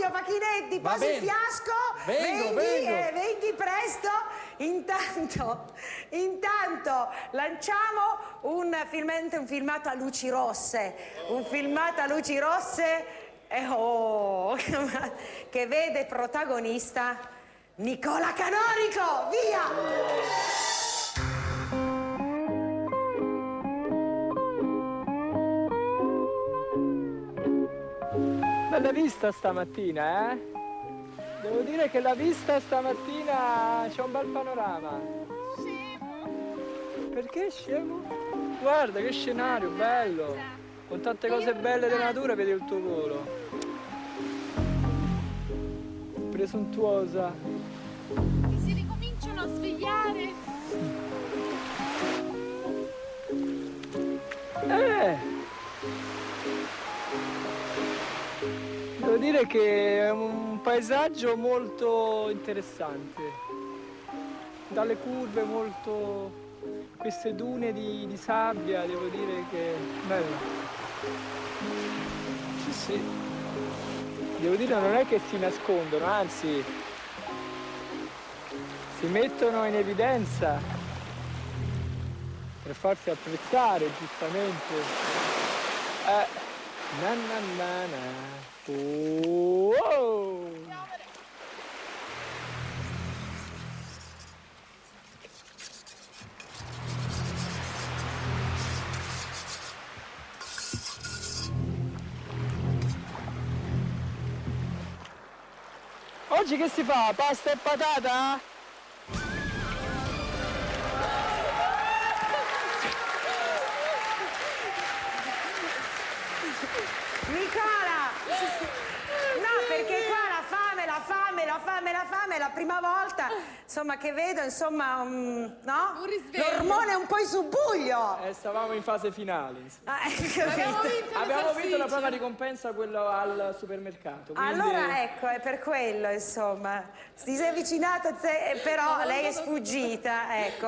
subito, Facchinetti, posi il fiasco. Vengo. Venghi presto. Intanto lanciamo un filmato a luci rosse. Un filmato a luci rosse che vede protagonista Nicola Canonico. Via! Bella vista stamattina, eh? Devo dire che la vista stamattina c'è un bel panorama. Scemo. Perché scemo? Guarda che scenario bello! Con tante cose belle della natura vedi il tuo volo. Presuntuosa. Che si ricominciano a svegliare. Devo dire che è un paesaggio molto interessante. Dalle curve molto... queste dune di sabbia, devo dire che è bello. Sì. Devo dire non è che si nascondono, anzi si mettono in evidenza per farsi apprezzare, giustamente. Na na na na. Wow. Oggi che si fa? Pasta e patata? Nicola! No, perché qua la fame è la prima volta, insomma, che vedo, insomma, no? Un risveglio. L'ormone è un po' in subbuglio. Stavamo in fase finale. Abbiamo Abbiamo vinto la prima ricompensa, quello al supermercato. Quindi... Allora, ecco, è per quello, insomma. Ti sei avvicinato, però lei è sfuggita, ecco.